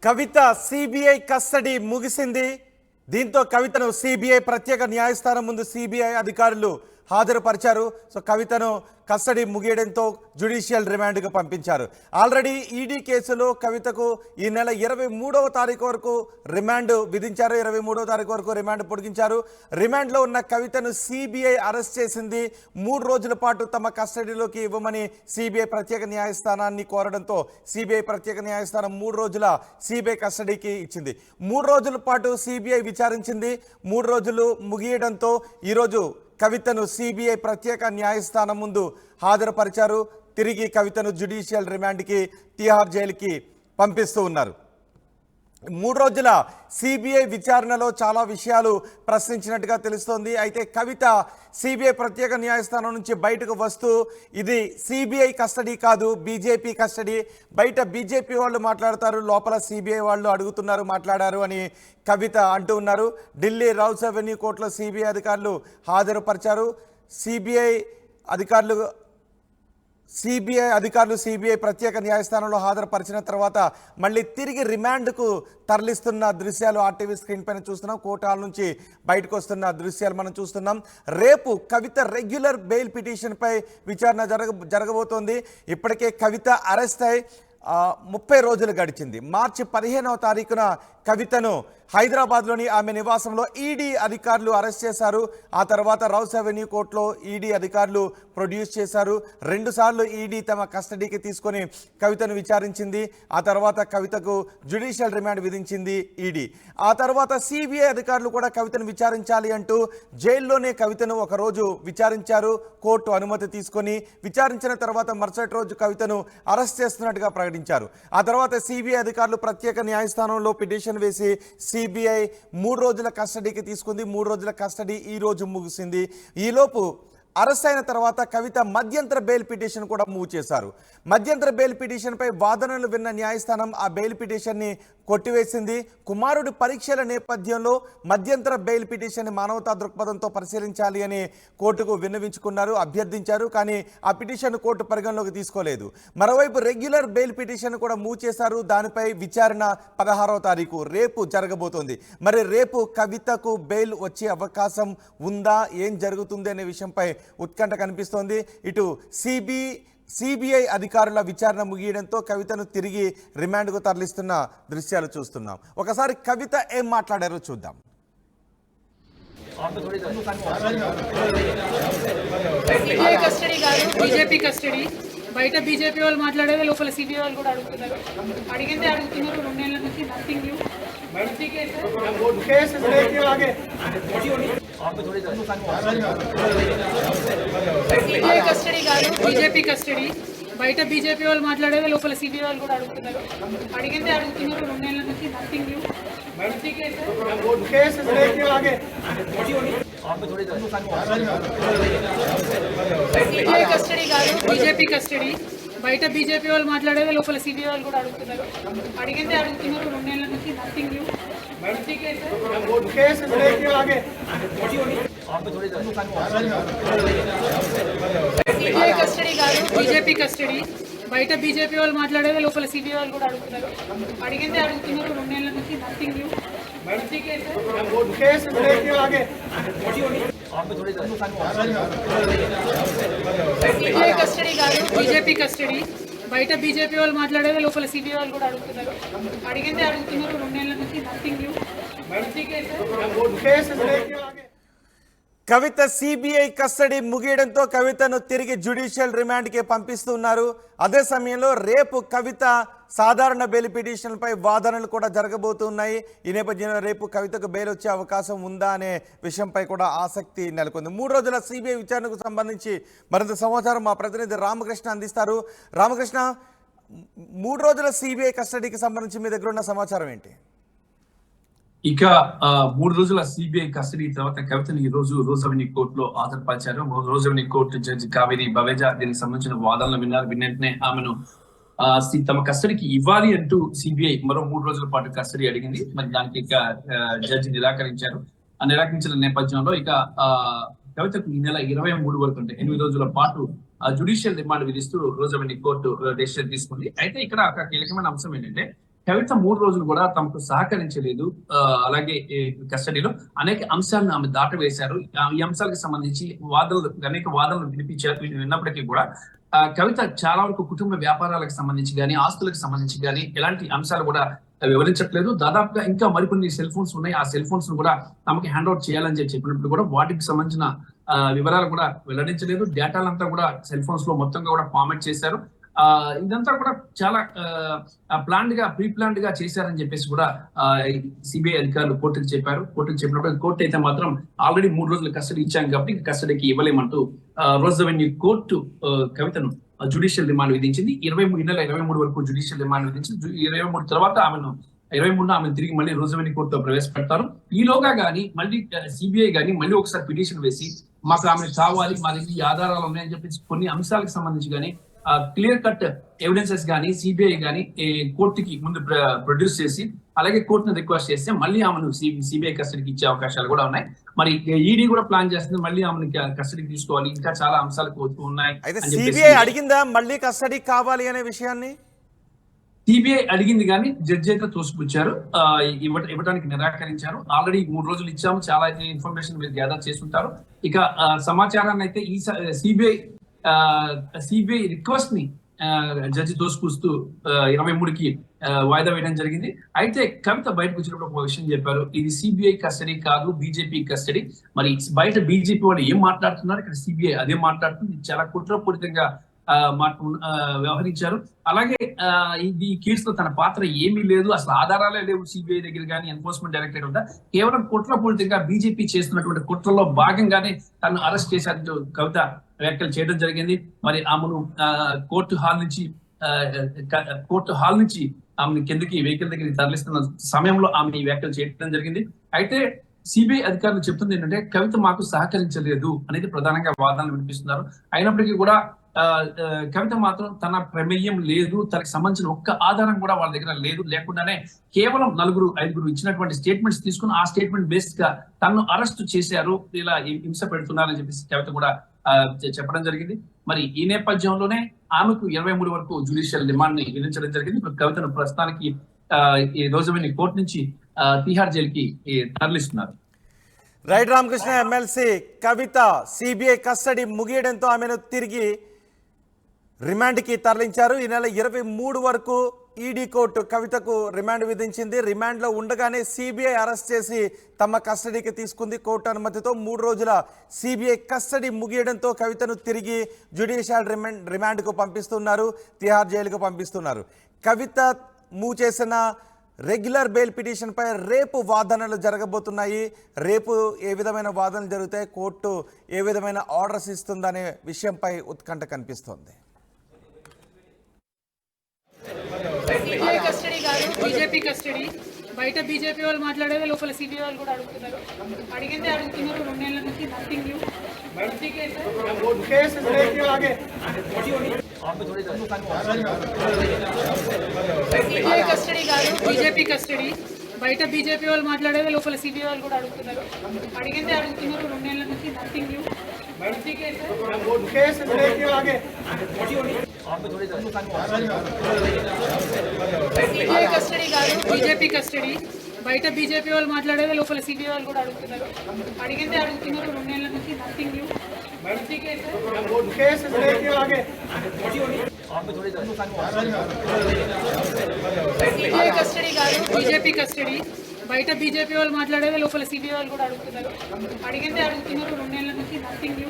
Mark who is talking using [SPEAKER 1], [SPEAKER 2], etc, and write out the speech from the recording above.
[SPEAKER 1] కవిత CBI custody ముగిసింది. దీంతో కవితను సిబిఐ ప్రత్యేక న్యాయస్థానం ముందు సిబిఐ అధికారులు హాజరుపరిచారు. సో కవితను కస్టడీ ముగియడంతో జ్యుడిషియల్ రిమాండ్కు పంపించారు. ఆల్రెడీ ఈడీ కేసులో కవితకు ఈ నెల 23వ తారీఖు వరకు రిమాండ్ విధించారు. 23వ తారీఖు వరకు రిమాండ్ పొడిగించారు. రిమాండ్లో ఉన్న కవితను సిబిఐ అరెస్ట్ చేసింది. 3 రోజుల పాటు తమ కస్టడీలోకి ఇవ్వమని సిబిఐ ప్రత్యేక న్యాయస్థానాన్ని కోరడంతో సిబిఐ ప్రత్యేక న్యాయస్థానం 3 రోజుల సిబిఐ కస్టడీకి ఇచ్చింది. 3 రోజుల పాటు సిబిఐ విచారించింది. 3 రోజులు ముగియడంతో ఈరోజు కవితను సిబిఐ ప్రత్యేక న్యాయస్థానం ముందు హాజరుపరిచారు. తిరిగి కవితను జ్యుడిషియల్ రిమాండ్కి తిహార్ జైలుకి పంపిస్తూ ఉన్నారు. 3 రోజుల సిబిఐ విచారణలో చాలా విషయాలు ప్రశ్నించినట్టుగా తెలుస్తోంది. అయితే కవిత సిబిఐ ప్రత్యేక న్యాయస్థానం నుంచి బయటకు వస్తూ ఇది సిబిఐ కస్టడీ కాదు, బీజేపీ కస్టడీ, బయట బీజేపీ వాళ్ళు మాట్లాడతారు, లోపల సిబిఐ వాళ్ళు అడుగుతున్నారు, మాట్లాడారు అని కవిత అంటూ ఉన్నారు. ఢిల్లీ రౌస్ అవెన్యూ కోర్టులో సిబిఐ అధికారులు హాజరుపరిచారు. సిబిఐ అధికారులు సిబిఐ ప్రత్యేక న్యాయస్థానంలో హాజరుపరిచిన తర్వాత మళ్ళీ తిరిగి రిమాండ్కు తరలిస్తున్న దృశ్యాలు ఆర్టీవీ స్క్రీన్ పైన చూస్తున్నాం. కోర్టు హాల్ నుంచి బయటకు వస్తున్న దృశ్యాలు మనం చూస్తున్నాం. రేపు కవిత రెగ్యులర్ బెయిల్ పిటిషన్పై విచారణ జరగబోతోంది. ఇప్పటికే కవిత అరెస్ట్ అయి 30 రోజులు గడిచింది. మార్చి 15వ తారీఖున కవితను హైదరాబాద్లోని ఆమె నివాసంలో ఈడీ అధికారులు అరెస్ట్ చేశారు. ఆ తర్వాత రౌస్ అవెన్యూ కోర్టులో ఈడీ అధికారులు ప్రొడ్యూస్ చేశారు. 2 సార్లు ఈడీ తమ కస్టడీకి తీసుకొని కవితను విచారించింది. ఆ తర్వాత కవితకు జ్యుడిషియల్ రిమాండ్ విధించింది ఈడీ. ఆ తర్వాత సిబిఐ అధికారులు కూడా కవితను విచారించాలి అంటూ జైల్లోనే కవితను ఒకరోజు విచారించారు. కోర్టు అనుమతి తీసుకొని విచారించిన తర్వాత మరుసటి రోజు కవితను అరెస్ట్ చేస్తున్నట్టుగా ప్రకటించారు. ఆ తర్వాత సిబిఐ అధికారులు ప్రత్యేక న్యాయస్థానంలో పిటిషన్ వేసి సిబిఐ 3 రోజుల కస్టడీకి తీసుకుంది. 3 రోజుల కస్టడీ ఈ రోజు ముగిసింది. ఈలోపు అరెస్ట్ అయిన తర్వాత కవిత మధ్యంతర బెయిల్ పిటిషన్ కూడా మూవ్ చేశారు. మధ్యంతర బెయిల్ పిటిషన్పై వాదనలు విన్న న్యాయస్థానం ఆ బెయిల్ పిటిషన్ని కొట్టివేసింది. కుమారుడి పరీక్షల నేపథ్యంలో మధ్యంతర బెయిల్ పిటిషన్ని మానవతా దృక్పథంతో పరిశీలించాలి అని కోర్టుకు విన్నవించుకున్నారు, అభ్యర్థించారు. కానీ ఆ పిటిషన్ కోర్టు పరిగణలోకి తీసుకోలేదు. మరోవైపు రెగ్యులర్ బెయిల్ పిటిషన్ కూడా మూవ్ చేశారు. దానిపై విచారణ 16వ తారీఖు రేపు జరగబోతోంది. మరి రేపు కవితకు బెయిల్ వచ్చే అవకాశం ఉందా, ఏం జరుగుతుంది అనే విషయంపై ఉత్కంఠ కనిపిస్తోంది. ఇటు సిబిఐ అధికారుల విచారణ ముగియడంతో కవితను తిరిగి రిమాండ్కు తరలిస్తున్న దృశ్యాలు చూస్తున్నాం. ఒకసారి కవిత ఏం మాట్లాడారో చూద్దాం.
[SPEAKER 2] కస్టడీ కాదు, బీజేపీ కస్టడీ. బయట బీజేపీ వాళ్ళు మాట్లాడేది, లోపల సిబిఐ వాళ్ళు కూడా అడుగుతున్నారు. అడిగిందే అడుగుతున్నారు. 2 నెలల నుంచి నథింగ్ న్యూ. సిబిఐ కస్టడీ కాదు, బీజేపీ కస్టడీ. బయట బీజేపీ వాళ్ళు మాట్లాడేది, లోపల సిబిఐ వాళ్ళు కూడా అడుగుతున్నారు. అడిగిందే అడుగుతున్నారు. 2 నెలల నుంచి నథింగ్ న్యూ. సిబిఐ కస్టడీ కాదు, బీజేపీ కస్టడీ. బయట బీజేపీ వాళ్ళు మాట్లాడేది, లోపల సిబిఐ వాళ్ళు కూడా అడుగుతున్నారు. అడిగిందే అడుగుతున్నారు. 2 నెలల నుంచి నథింగ్ న్యూ. సిబిఐ కస్టడీ కాదు, బీజేపీ కస్టడీ. బయట బీజేపీ వాళ్ళు మాట్లాడేది, లోపల సిబిఐ వాళ్ళు కూడా అడుగుతున్నారు. అడిగిందే అడుగుతున్నారు. 2 నెలల నుంచి నథింగ్ న్యూ. సిబిఐ కస్టడీ కాదు, బీజేపీ కస్టడీ. బయట బీజేపీ వాళ్ళు మాట్లాడేది, లోపల సిబిఐ వాళ్ళు కూడా అడుగుతున్నారు. అడిగిందే అడుగుతున్నారు. 2 నెలల నుంచి నథింగ్ న్యూ.
[SPEAKER 1] కవిత సిబిఐ కస్టడీ ముగియడంతో కవితను తిరిగి జ్యుడిషియల్ రిమాండ్కి పంపిస్తున్నారు. అదే సమయంలో రేపు కవిత సాధారణ బెయిల్ పిటిషన్పై వాదనలు కూడా జరగబోతున్నాయి. ఈ నేపథ్యంలో రేపు కవితకు బెయిల్ వచ్చే అవకాశం ఉందా అనే విషయంపై కూడా ఆసక్తి నెలకొంది. 3 రోజుల సిబిఐ విచారణకు సంబంధించి మరింత సమాచారం మా ప్రతినిధి రామకృష్ణ అందిస్తారు. రామకృష్ణ, 3 రోజుల సిబిఐ కస్టడీకి సంబంధించి మీ దగ్గర ఉన్న సమాచారం ఏంటి?
[SPEAKER 3] ఇక 3 రోజుల సిబిఐ కస్టడీ తర్వాత కవితను ఈ రోజు రోజ్ అవెన్యూ కోర్టులో హాజరుపరిచారు. Rose Avenue court judge Kaveri Baweja దీనికి సంబంధించిన వాదనలు విన్నారు. వెంటనే ఆమెను తమ కస్టడీకి ఇవ్వాలి అంటూ సిబిఐ మరో 3 రోజుల పాటు కస్టడీ అడిగింది. మరి దానికి ఇక జడ్జి నిరాకరించారు. ఆ నిరాకరించిన నేపథ్యంలో ఇక కవితకు ఈ నెల 23 వరకు అంటే 8 రోజుల పాటు జ్యుడిషియల్ రిమాండ్ విధిస్తూ రోజ్ అవెన్యూ కోర్టు డెసిషన్ తీసుకుంది. అయితే ఇక్కడ ఒక కీలకమైన అంశం ఏంటంటే కవిత 3 రోజులు కూడా తమకు సహకరించలేదు. అలాగే కస్టడీలో అనేక అంశాలను ఆమె దాటవేశారు. ఈ అంశాలకు సంబంధించి అనేక వాదనలు విన్నప్పటికీ కూడా కవిత చాలా వరకు కుటుంబ వ్యాపారాలకు సంబంధించి కానీ ఆస్తులకు సంబంధించి కానీ ఎలాంటి అంశాలు కూడా వివరించట్లేదు. దాదాపుగా ఇంకా మరికొన్ని సెల్ ఫోన్స్ ఉన్నాయి. ఆ సెల్ ఫోన్స్ ను కూడా తమకి హ్యాండ్ అవుట్ చేయాలని చెప్పినప్పుడు కూడా వాటికి సంబంధించిన వివరాలు కూడా వెల్లడించలేదు. డేటాలంతా కూడా సెల్ ఫోన్స్ లో మొత్తంగా కూడా ఫార్మాట్ చేశారు. ఇదంతా కూడా చాలా ప్రీ ప్లాన్డ్ గా చేశారని చెప్పేసి కూడా సిబిఐ అధికారులు కోర్టుకు చెప్పారు. కోర్టుకు చెప్పినప్పుడు కోర్టు అయితే మాత్రం ఆల్రెడీ 3 రోజులు కస్టడీ ఇచ్చాం కాబట్టి కస్టడీకి ఇవ్వలేమంటూ రోజ్ అవెన్యూ కోర్టు కవితను జ్యుడిషియల్ రిమాండ్ విధించింది. 23 వరకు జ్యుడిషియల్ రిమాండ్ విధించింది. 23 తర్వాత ఆమెను తిరిగి మళ్ళీ రోజ్ అవెన్యూ కోర్టులో ప్రవేశపెడతారు. ఈలోగా గానీ మళ్ళీ సిబిఐ గానీ మళ్ళీ ఒకసారి పిటిషన్ వేసి మాకు ఆమెను కావాలి, మా దగ్గర ఈ ఆధారాలు ఉన్నాయని చెప్పేసి కొన్ని అంశాలకు సంబంధించి కానీ క్లియర్ కట్ ఎవిడెన్సెస్ గానీ సిబిఐ గానీ కోర్టుకి ముందు ప్రొడ్యూస్ చేసి అలాగే కోర్టును రిక్వెస్ట్ చేస్తే మళ్ళీ ఆమెను సిబిఐ కస్టడీకి ఇచ్చే అవకాశాలు కూడా ఉన్నాయి. మరి ఈడీ కూడా ప్లాన్ చేస్తుంది మళ్ళీ ఆమెను కస్టడీకి తీసుకోవాలి, ఇంకా చాలా అంశాలు ఉన్నాయి.
[SPEAKER 1] అయితే సిబిఐ అడిగిందా మళ్ళీ కస్టడీ కావాలి అనే విషయాన్ని?
[SPEAKER 3] సిబిఐ అడిగింది కానీ జడ్జి అయితే తోసిపుచ్చారు, ఇవ్వడానికి నిరాకరించారు. ఆల్రెడీ 3 రోజులు ఇచ్చాము, చాలా ఇన్ఫర్మేషన్ మీరు గ్యాదర్ చేస్తుంటారు. ఇక సమాచారాన్ని అయితే ఈ సిబిఐ రిక్వెస్ట్ ని జడ్జి తోసిపుస్తూ 23కి వాయిదా వేయడం జరిగింది. అయితే కవిత బయటకు వచ్చినప్పుడు ఒక విషయం చెప్పారు, ఇది సిబిఐ కస్టడీ కాదు, బీజేపీ కస్టడీ. మరి బయట బీజేపీ వాళ్ళు ఏం మాట్లాడుతున్నారు, ఇక్కడ సిబిఐ అదే మాట్లాడుతుంది. చాలా కుట్రపూరితంగా వ్యవహరించారు. అలాగే ఈ కేసులో తన పాత్ర ఏమీ లేదు, అసలు ఆధారాలే లేవు సిబిఐ దగ్గర కానీ ఎన్ఫోర్స్మెంట్ డైరెక్టరేట్ వద్ద. కేవలం కుట్రపూరితంగా బీజేపీ చేస్తున్నటువంటి కుట్రలో భాగంగానే తను అరెస్ట్ చేశారంటూ కవిత వ్యాఖ్యలు చేయడం జరిగింది. మరి ఆమెను కోర్టు హాల్ నుంచి ఆమెను కిందకి వెహికల్ దగ్గరికి తరలిస్తున్న సమయంలో ఆమె ఈ వ్యాఖ్యలు చేయడం జరిగింది. అయితే సిబిఐ అధికారులు చెప్తుంది ఏంటంటే కవిత మాకు సహకరించలేదు అనేది ప్రధానంగా వాదనలు వినిపిస్తున్నారు. అయినప్పటికీ కూడా కవిత మాత్రం తన ప్రమేయం లేదు, తనకు సంబంధించిన ఒక్క ఆధారం కూడా వాళ్ళ దగ్గర లేకుండానే కేవలం 4-5 ఇచ్చినటువంటి స్టేట్మెంట్స్ తీసుకుని ఆ స్టేట్మెంట్ బేస్డ్ గా తనను అరెస్ట్ చేశారు, ఇలా హింస పెడుతున్నారని చెప్పేసి కవిత కూడా చెప్పడం జరిగింది. మరి ఈ నేపథ్యంలోనే ఆమెకు 23 వరకు జ్యుడిషియల్ రిమాండ్ ని విధించడం జరిగింది. ఇప్పుడు కవితను ప్రస్తుతానికి ఈ రోజ్ అవెన్యూ కోర్టు నుంచి తిహార్ జైలుకి తరలిస్తున్నారు.
[SPEAKER 1] రైట్ రామకృష్ణ, ఎమ్మెల్సీ కవిత సిబిఐ కస్టడీ ముగియడంతో ఆమెను తిరిగి రిమాండ్కి తరలించారు. ఈ నెల 23 వరకు ఈడీ కోర్టు కవితకు రిమాండ్ విధించింది. రిమాండ్లో ఉండగానే సిబిఐ అరెస్ట్ చేసి తమ కస్టడీకి తీసుకుంది. కోర్టు అనుమతితో 3 రోజుల సిబిఐ కస్టడీ ముగియడంతో కవితను తిరిగి జ్యుడిషియల్ రిమాండ్కు పంపిస్తున్నారు, తిహార్ జైలుకు పంపిస్తున్నారు. కవిత మూవ్ చేసిన రెగ్యులర్ బెయిల్ పిటిషన్పై రేపు వాదనలు జరగబోతున్నాయి. రేపు ఏ విధమైన వాదనలు జరుగుతాయి, కోర్టు ఏ విధమైన ఆర్డర్స్ ఇస్తుందనే విషయంపై ఉత్కంఠ కనిపిస్తోంది.
[SPEAKER 2] సిబిఐ కస్టడీ కాదు, బీజేపీ కస్టడీ. బయట బీజేపీ వాళ్ళు మాట్లాడేది లోపల సిబిఐ వాళ్ళు కూడా అడుగుతున్నారు. అడిగిందే అడుగుతున్నారు. 2 నెలల నుంచి నథింగ్ న్యూ. సిబిఐ కస్టడీ కాదు, బీజేపీ కస్టడీ. బయట బీజేపీ వాళ్ళు మాట్లాడేది లోపల సిబిఐ వాళ్ళు కూడా అడుగుతున్నారు. అడిగిందే అడుగుతున్నారు. 2 నెలల నుంచి నథింగ్ న్యూ. సిబిఐ కస్టడీ కాదు, బీజేపీ కస్టడీ. బయట బీజేపీ వాళ్ళు మాట్లాడేది లోపల సిబిఐ వాళ్ళు కూడా అడుగుతున్నారు. అడిగిందే అడుగుతున్నారు. 2 నెలల నుంచి నథింగ్ న్యూ. సిబిఐ కస్టడీ కాదు, బీజేపీ కస్టడీ. బయట బీజేపీ వాళ్ళు మాట్లాడేది లోపల సిబిఐ వాళ్ళు కూడా అడుగుతున్నారు. అడిగిందే అడుగుతున్నారు. 2 నెలల నుంచి నథింగ్ న్యూ.